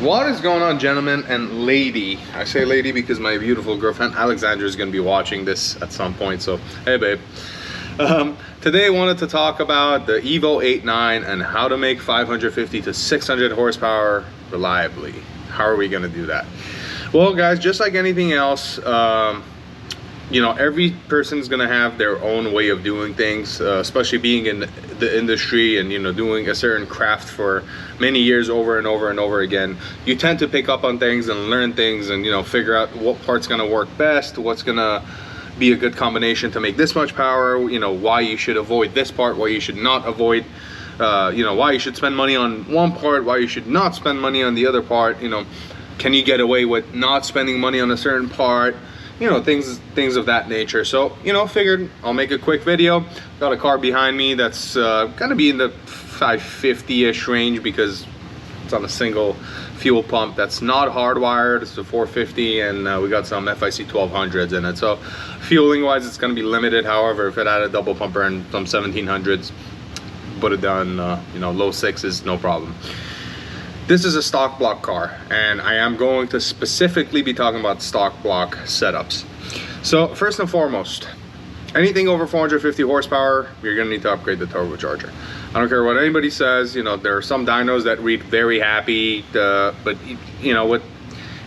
What is going on, gentlemen and lady? I say lady because my beautiful girlfriend Alexandra is going to be watching this at some point, so hey babe. Today I wanted to talk about the Evo 8.9 and how to make 550 to 600 horsepower reliably. How are we going to do that? Well guys, just like anything else, you know, every person's gonna have their own way of doing things, especially being in the industry and, you know, doing a certain craft for many years over and over and over again. You tend to pick up on things and learn things and, you know, figure out what part's gonna work best, what's gonna be a good combination to make this much power, you know, why you should avoid this part, why you should not avoid, you know, why you should spend money on one part, why you should not spend money on the other part, you know, can you get away with not spending money on a certain part, you know, things of that nature. So, you know, figured I'll make a quick video. Got a car behind me that's gonna be in the 550-ish range because it's on a single fuel pump that's not hardwired. It's a 450 and we got some FIC 1200s in it, so fueling wise it's gonna be limited. However, if it had a double pumper and some 1700s, put it down, you know, low sixes, no problem. This is a stock block car, and I am going to specifically be talking about stock block setups. So first and foremost, anything over 450 horsepower, you're gonna need to upgrade the turbocharger. I don't care what anybody says, you know, there are some dynos that read very happy, but you know, with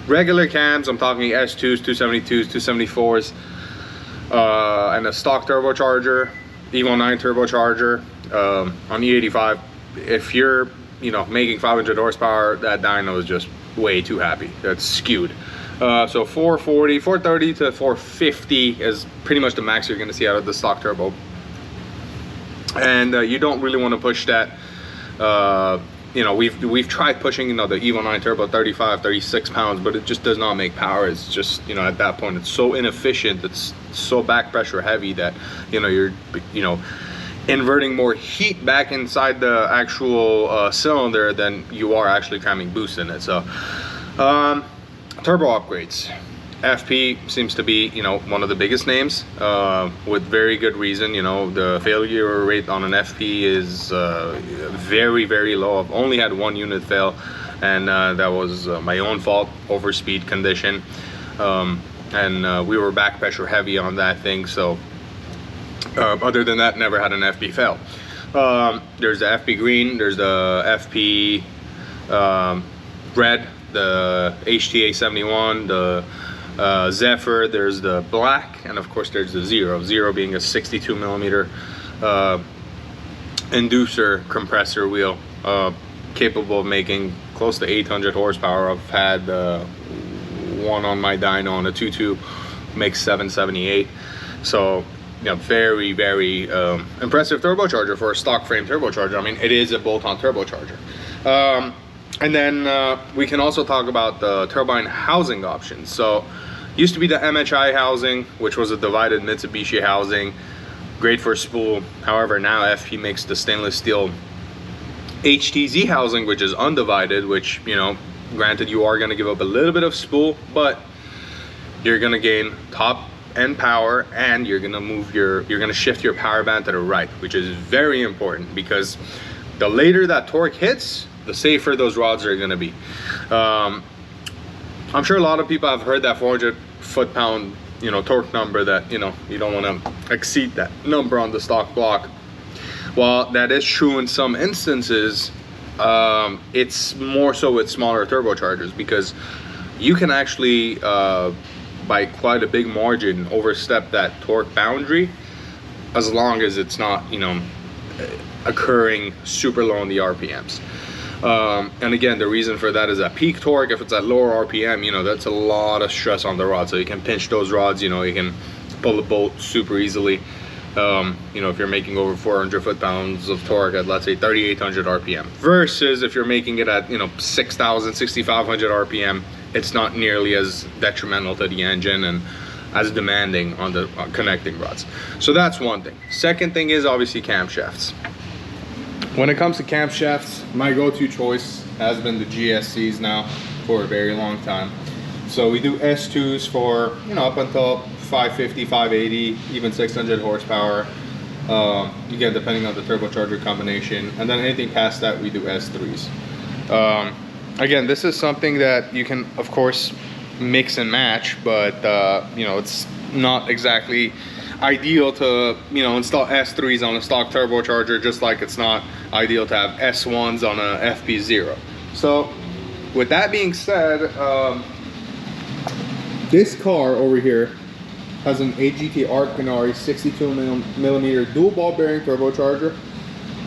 regular cams, I'm talking S2s, 272s, 274s, and a stock turbocharger, Evo 9 turbocharger, on E85, if you're, you know, making 500 horsepower, that dyno is just way too happy. That's skewed. So 440, 430 to 450 is pretty much the max you're going to see out of the stock turbo. And you don't really want to push that. You know, we've tried pushing, you know, the Evo 9 turbo 35, 36 pounds, but it just does not make power. It's just, you know, at that point it's so inefficient, it's so back pressure heavy that, you know, you're, you know, inverting more heat back inside the actual cylinder than you are actually cramming boost in it. So turbo upgrades, FP seems to be, you know, one of the biggest names, with very good reason. You know, the failure rate on an FP is very, very low. I've only had one unit fail, and that was my own fault, over speed condition, and we were back pressure heavy on that thing. So other than that, never had an FP fail. There's the FP green, there's the FP red, the HTA 71, the Zephyr, there's the black, and of course there's the zero being a 62 millimeter inducer compressor wheel, capable of making close to 800 horsepower. I've had one on my dyno on a 2.2, makes 778. So, you know, very, very impressive turbocharger for a stock frame turbocharger. I mean, it is a bolt-on turbocharger. And then we can also talk about the turbine housing options. So used to be the MHI housing, which was a divided Mitsubishi housing, great for spool. However, now FP makes the stainless steel HTZ housing, which is undivided, which, you know, granted you are going to give up a little bit of spool, but you're going to gain top and power, and you're gonna shift your power band to the right, which is very important because the later that torque hits, the safer those rods are gonna be. I'm sure a lot of people have heard that 400 foot-pound, you know, torque number, that, you know, you don't want to exceed that number on the stock block. While that is true in some instances, it's more so with smaller turbochargers, because you can actually by quite a big margin overstep that torque boundary, as long as it's not, you know, occurring super low on the RPMs. And again, the reason for that is that peak torque, if it's at lower RPM, you know, that's a lot of stress on the rod. So you can pinch those rods, you know, you can pull the bolt super easily. You know, if you're making over 400 foot-pounds of torque at, let's say, 3,800 RPM, versus if you're making it at, you know, 6,000, 6,500 RPM, it's not nearly as detrimental to the engine and as demanding on the connecting rods. So that's one thing. Second thing is obviously camshafts. When it comes to camshafts, my go-to choice has been the GSCs now for a very long time. So we do S2s for, you know, up until 550, 580, even 600 horsepower. Again, depending on the turbocharger combination. And then anything past that, we do S3s. Again, this is something that you can, of course, mix and match, but you know, it's not exactly ideal to, you know, install S3s on a stock turbocharger, just like it's not ideal to have S1s on a FP0. So with that being said, this car over here has an AGT Arc Canary 62mm dual ball bearing turbocharger.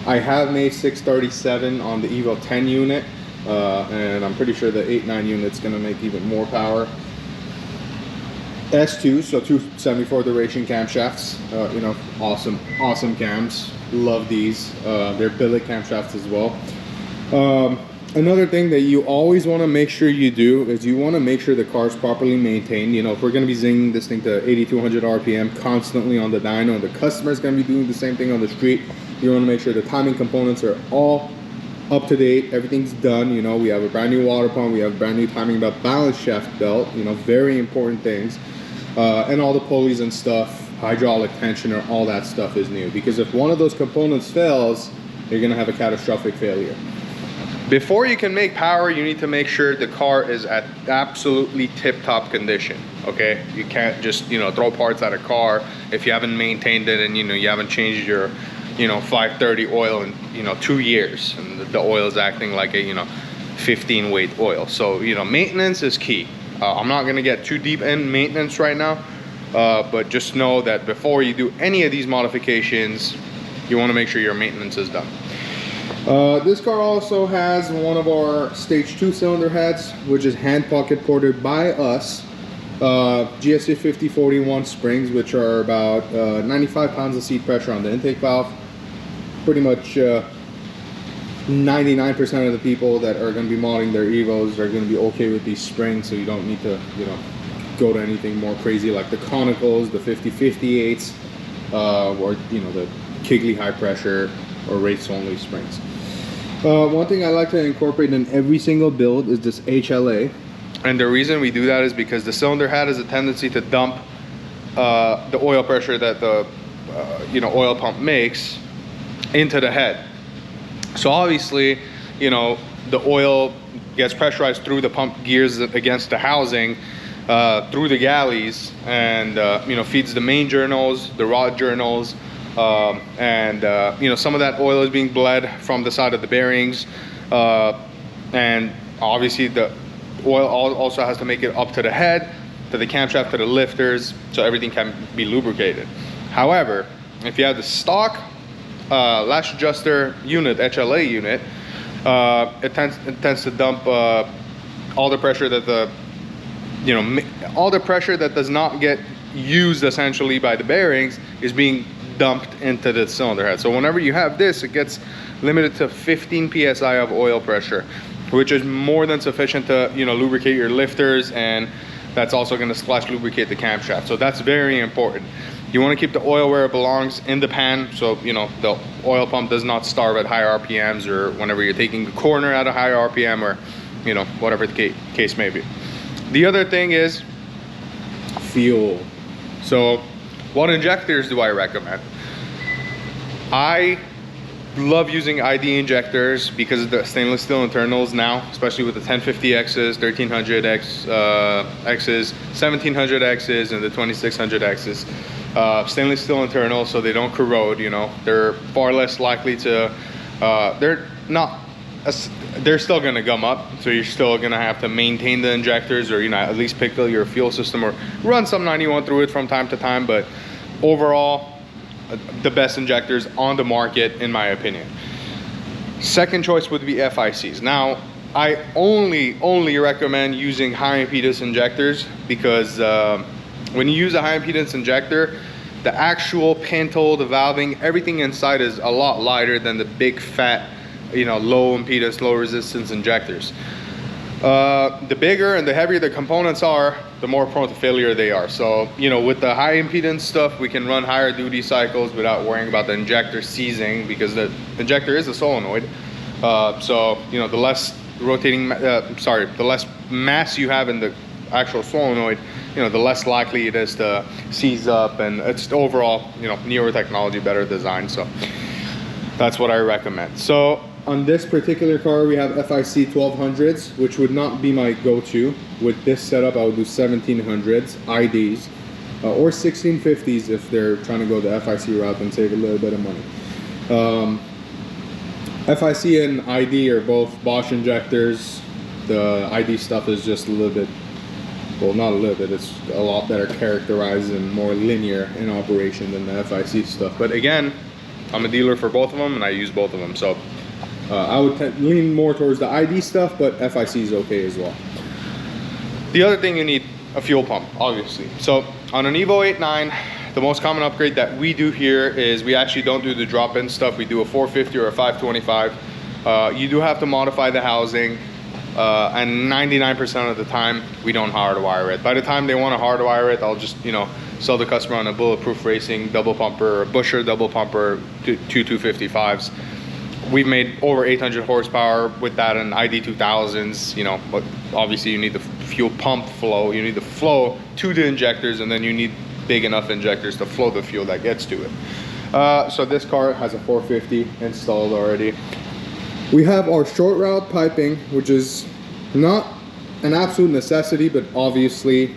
I have made 637 on the Evo 10 unit, and I'm pretty sure the 8.9 unit's gonna make even more power. S2, so 274 duration camshafts, you know, awesome cams. Love these. They're billet camshafts as well. Another thing that you always want to make sure you do is you want to make sure the car is properly maintained. You know, if we're going to be zinging this thing to 8200 RPM constantly on the dyno, and the customer is going to be doing the same thing on the street, you want to make sure the timing components are all up to date, everything's done. You know, we have a brand new water pump, we have a brand new timing belt, balance shaft belt, you know, very important things. And all the pulleys and stuff, hydraulic tensioner, all that stuff is new, because if one of those components fails, you're going to have a catastrophic failure. Before you can make power, you need to make sure the car is at absolutely tip-top condition, okay? You can't just, you know, throw parts at a car if you haven't maintained it and, you know, you haven't changed your, you know, 530 oil in, you know, 2 years, and the oil is acting like a, you know, 15 weight oil. So, you know, maintenance is key. I'm not gonna get too deep in maintenance right now, but just know that before you do any of these modifications, you wanna make sure your maintenance is done. This car also has one of our stage 2 cylinder heads, which is hand pocket ported by us. GSA 5041 springs, which are about 95 pounds of seat pressure on the intake valve. Pretty much 99% of the people that are going to be modding their Evos are going to be okay with these springs, so you don't need to, you know, go to anything more crazy like the conicals, the 5058s, or, you know, the Kigley high pressure or race only springs. One thing I like to incorporate in every single build is this HLA. And the reason we do that is because the cylinder head has a tendency to dump the oil pressure that the you know, oil pump makes into the head. So obviously, you know, the oil gets pressurized through the pump gears against the housing, through the galleys, and you know, feeds the main journals, the rod journals, and you know, some of that oil is being bled from the side of the bearings, and obviously the oil also has to make it up to the head, to the camshaft, to the lifters, so everything can be lubricated. However, if you have the stock lash adjuster unit, HLA unit, it tends to dump all the pressure that the, you know, all the pressure that does not get used essentially by the bearings is being dumped into the cylinder head. So whenever you have this, it gets limited to 15 psi of oil pressure, which is more than sufficient to, you know, lubricate your lifters, and that's also going to splash lubricate the camshaft. So that's very important. You want to keep the oil where it belongs, in the pan, so, you know, the oil pump does not starve at high RPMs, or whenever you're taking the corner at a high RPM, or, you know, whatever the case may be. The other thing is fuel. So what injectors do I recommend? I love using ID injectors because of the stainless steel internals now, especially with the 1050Xs, 1300X Xs, 1700Xs, and the 2600Xs. Stainless steel internals, so they don't corrode. You know, they're far less likely to, they're still going to gum up, so you're still going to have to maintain the injectors, or, you know, at least pickle your fuel system or run some 91 through it from time to time. But overall, the best injectors on the market, in my opinion. Second choice would be FICs. Now, I only recommend using high impedance injectors because when you use a high impedance injector, the actual pinhole, the valving, everything inside is a lot lighter than the big fat, you know, low impedance, low resistance injectors. The bigger and the heavier the components are, the more prone to failure they are. So, you know, with the high impedance stuff, we can run higher duty cycles without worrying about the injector seizing, because the injector is a solenoid. So, you know, the less rotating, the less mass you have in the actual solenoid, you know, the less likely it is to seize up, and it's overall, you know, newer technology, better design. So that's what I recommend. So on this particular car, we have FIC 1200s, which would not be my go-to. With this setup, I would do 1700s, IDs, or 1650s if they're trying to go the FIC route and save a little bit of money. FIC and ID are both Bosch injectors. The ID stuff is just a little bit, well, not a little bit, it's a lot better characterized and more linear in operation than the FIC stuff. But again, I'm a dealer for both of them and I use both of them. So I would lean more towards the ID stuff, but FIC is okay as well. The other thing, you need a fuel pump, obviously. So on an Evo 8.9, the most common upgrade that we do here is we actually don't do the drop-in stuff. We do a 450 or a 525. You do have to modify the housing, and 99% of the time we don't hardwire it. By the time they want to hardwire it, I'll just, you know, sell the customer on a Bulletproof Racing double pumper, or Busher double pumper, two 255s. We've made over 800 horsepower with that in ID 2000s, you know, but obviously you need the fuel pump flow, you need the flow to the injectors, and then you need big enough injectors to flow the fuel that gets to it. So this car has a 450 installed already. We have our short route piping, which is not an absolute necessity, but obviously,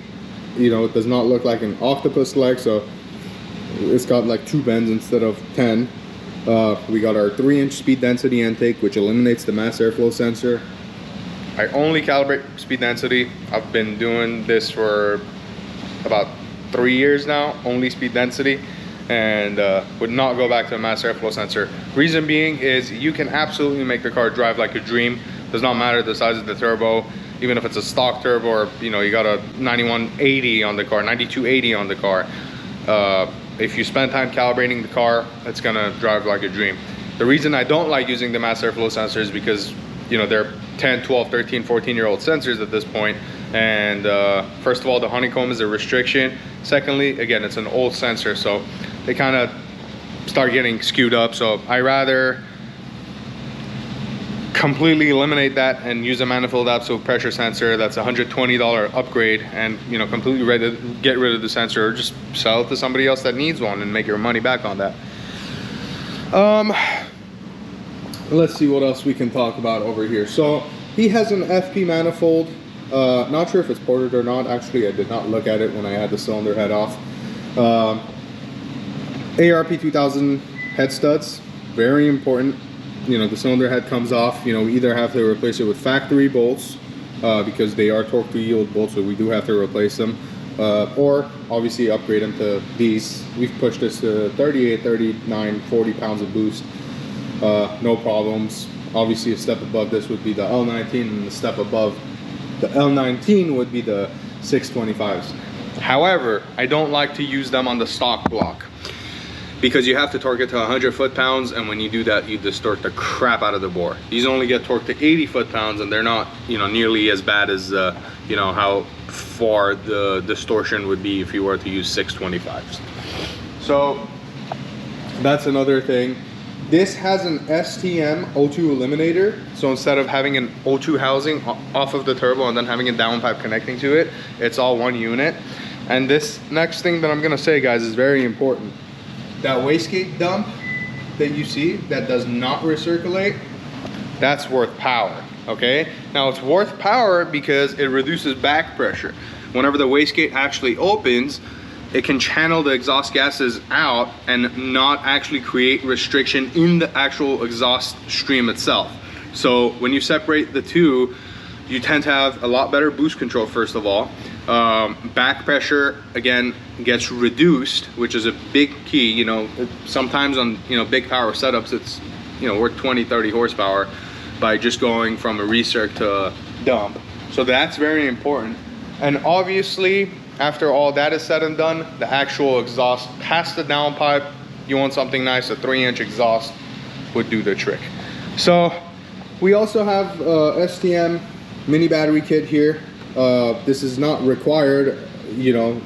you know, it does not look like an octopus leg, so it's got like 2 bends instead of 10. We got our 3-inch speed density intake, which eliminates the mass airflow sensor. I only calibrate speed density. I've been doing this for about 3 years now, only speed density, and would not go back to a mass airflow sensor. Reason being is you can absolutely make the car drive like a dream. Does not matter the size of the turbo, even if it's a stock turbo, or you know, you got a 9180 on the car, 9280 on the car. If you spend time calibrating the car, it's gonna drive like a dream. The reason I don't like using the mass airflow sensors is because, you know, they're 10, 12, 13, 14-year-old sensors at this point. And first of all, the honeycomb is a restriction. Secondly, again, it's an old sensor, so they kind of start getting skewed up. So I rather completely eliminate that and use a manifold absolute pressure sensor that's a $120 upgrade, and, you know, completely ready to get rid of the sensor, or just sell it to somebody else that needs one and make your money back on that. Let's see what else we can talk about over here. So he has an FP manifold. Not sure if it's ported or not. Actually, I did not look at it when I had the cylinder head off. ARP 2000 head studs, very important. You know, the cylinder head comes off, you know, we either have to replace it with factory bolts, because they are torque to yield bolts, so we do have to replace them, or obviously upgrade them to these. We've pushed this to 38, 39, 40 pounds of boost, no problems. Obviously a step above this would be the L19, and the step above the L19 would be the 625s. However, I don't like to use them on the stock block, because you have to torque it to 100 foot-pounds, and when you do that, you distort the crap out of the bore. These only get torqued to 80 foot-pounds, and they're not, you know, nearly as bad as, you know, how far the distortion would be if you were to use 625s. So that's another thing. This has an STM O2 eliminator, so instead of having an O2 housing off of the turbo and then having a downpipe connecting to it, it's all one unit. And this next thing that I'm gonna say, guys, is very important. That wastegate dump that you see that does not recirculate, that's worth power, okay? Now it's worth power because it reduces back pressure. Whenever the wastegate actually opens, it can channel the exhaust gases out and not actually create restriction in the actual exhaust stream itself. So when you separate the two, you tend to have a lot better boost control, first of all. Back pressure, again, gets reduced, which is a big key. You know, sometimes on, you know, big power setups, it's, you know, worth 20, 30 horsepower by just going from a recirc to a dump. So that's very important. And obviously, after all that is said and done, the actual exhaust past the downpipe, you want something nice, a 3-inch exhaust would do the trick. So we also have STM mini battery kit here. This is not required, you know,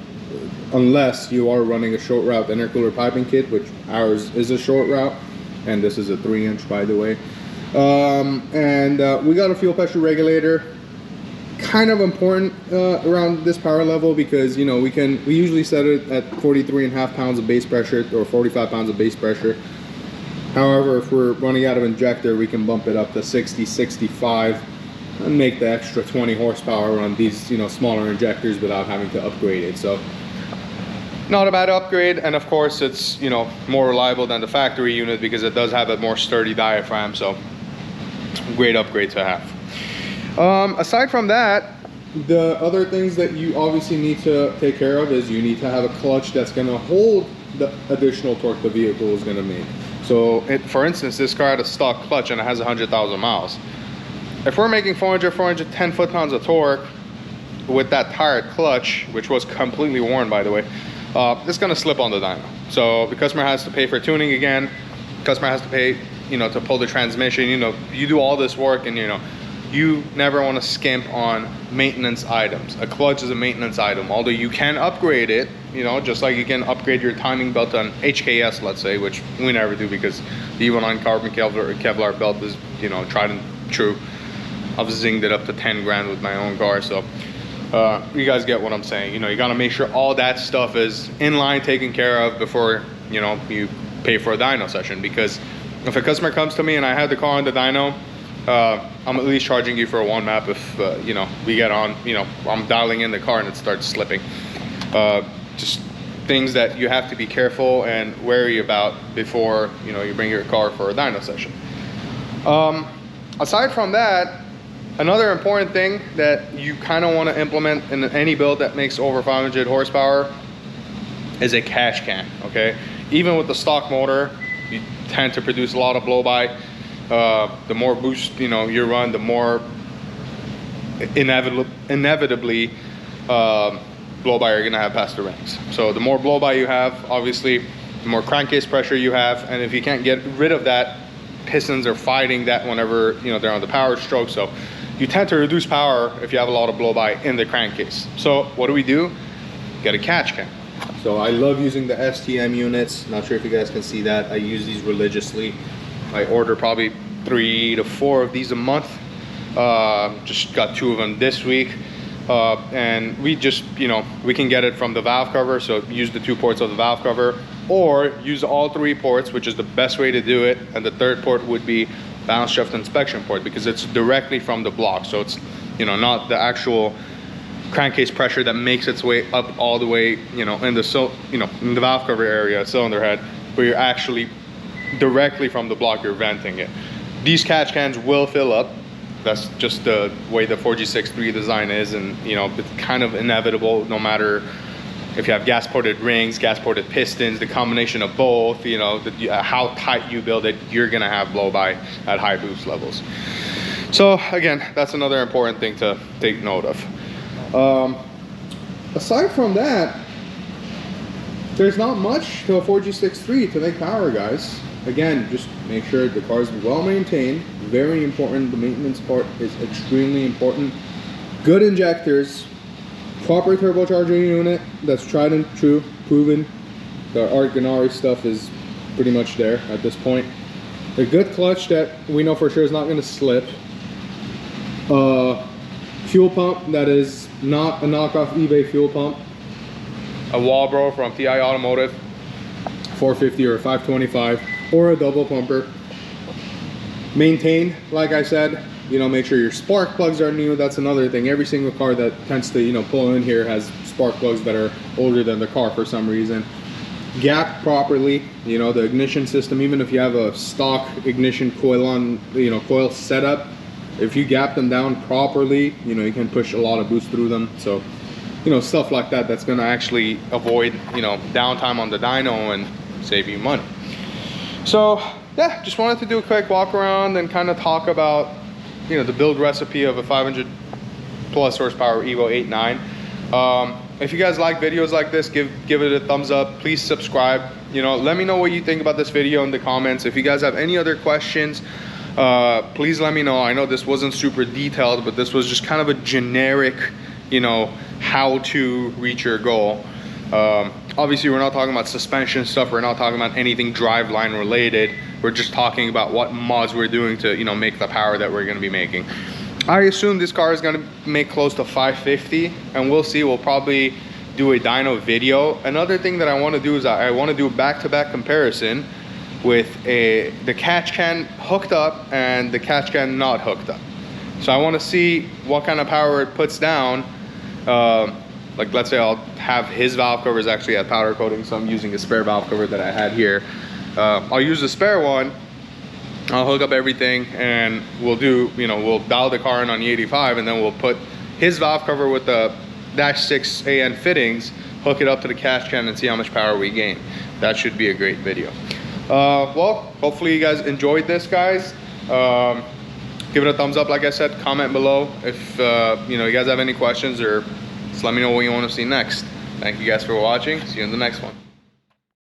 unless you are running a short route intercooler piping kit, which ours is a short route, and this is a 3-inch, by the way. We got a fuel pressure regulator, kind of important around this power level, because, you know, we usually set it at 43.5 pounds of base pressure, or 45 pounds of base pressure. However, if we're running out of injector, we can bump it up to 60, 65 and make the extra 20 horsepower on these, you know, smaller injectors without having to upgrade it. So not a bad upgrade, and of course it's, you know, more reliable than the factory unit because it does have a more sturdy diaphragm. So great upgrade to have. Aside from that, the other things that you obviously need to take care of is you need to have a clutch that's going to hold the additional torque the vehicle is going to make. So for instance, this car had a stock clutch and it has 100,000 miles. If we're making 410 foot-pounds of torque with that tired clutch, which was completely worn by the way, it's going to slip on the dyno. So the customer has to pay for tuning again. The customer has to pay, you know, to pull the transmission. You know, you do all this work, and you know, you never want to skimp on maintenance items. A clutch is a maintenance item, although you can upgrade it, you know, just like you can upgrade your timing belt on HKS, let's say, which we never do because the Evo 9 carbon Kevlar belt is, you know, tried and true. I've zinged it up to 10 grand with my own car, so you guys get what I'm saying. You know, you got to make sure all that stuff is in line, taken care of before, you know, you pay for a dyno session. Because if a customer comes to me and I have the car on the dyno, I'm at least charging you for a one map if, you know, we get on, you know, I'm dialing in the car and it starts slipping. Just things that you have to be careful and wary about before, you know, you bring your car for a dyno session. Aside from that, another important thing that you kind of want to implement in any build that makes over 500 horsepower is a catch can, okay? Even with the stock motor, you tend to produce a lot of blow-by. The more boost, you know, you run, the more inevitably blow-by you're gonna have past the rings. So the more blow-by you have, obviously, the more crankcase pressure you have, and if you can't get rid of that, pistons are fighting that whenever, you know, they're on the power stroke. So you tend to reduce power if you have a lot of blow-by in the crankcase. So what do? Get a catch can. So I love using the STM units. Not sure if you guys can see that. I use these religiously. I order probably 3 to 4 of these a month. Just got 2 of them this week. And we just, you know, we can get it from the valve cover. So use the 2 ports of the valve cover, or use all 3 ports, which is the best way to do it. And the 3rd port would be balance shaft inspection port, because it's directly from the block. So it's, you know, not the actual crankcase pressure that makes its way up all the way, you know, in the, you know, in the valve cover area, cylinder head, where you're actually directly from the block, you're venting it. These catch cans will fill up. That's just the way the 4G63 design is, and you know, it's kind of inevitable no matter if you have gas ported rings, gas ported pistons, the combination of both, you know, how tight you build it, you're gonna have blow by at high boost levels. So again, that's another important thing to take note of. Aside from that, there's not much to a 4G63 to make power, guys. Again, just make sure the car is well maintained. Very important. The maintenance part is extremely important. Good injectors, proper turbocharger unit that's tried and true, proven. The Argonari stuff is pretty much there at this point. A good clutch that we know for sure is not going to slip. Fuel pump that is not a knockoff eBay fuel pump. A Walbro from TI Automotive, 450 or 525, or a double pumper. Maintain, like I said, you know, make sure your spark plugs are new. That's another thing. Every single car that tends to, you know, pull in here has spark plugs that are older than the car for some reason. Gap properly, you know, the ignition system, even if you have a stock ignition coil on, you know, coil setup, if you gap them down properly, you know, you can push a lot of boost through them. So, you know, stuff like that, that's gonna actually avoid, you know, downtime on the dyno and save you money. So yeah, just wanted to do a quick walk around and kind of talk about, you know, the build recipe of a 500 plus horsepower Evo 8.9. If you guys like videos like this, give it a thumbs up. Please subscribe. You know, let me know what you think about this video in the comments. If you guys have any other questions, please let me know. I know this wasn't super detailed, but this was just kind of a generic, you know, how to reach your goal. Obviously we're not talking about suspension stuff, we're not talking about anything driveline related, we're just talking about what mods we're doing to, you know, make the power that we're going to be making. I assume this car is going to make close to 550, and we'll see. We'll probably do a dyno video. Another thing that I want to do is I want to do a back-to-back comparison with the catch can hooked up and the catch can not hooked up. So I want to see what kind of power it puts down. Like let's say I'll have his valve covers actually at powder coating, so I'm using a spare valve cover that I had here. I'll use the spare one. I'll hook up everything and we'll do, you know, we'll dial the car in on the 85 and then we'll put his valve cover with the -6 AN fittings, hook it up to the catch can and see how much power we gain. That should be a great video. Well, hopefully you guys enjoyed this, guys. Give it a thumbs up, like I said, comment below if you know, you guys have any questions, or just let me know what you want to see next. Thank you guys for watching. See you in the next one.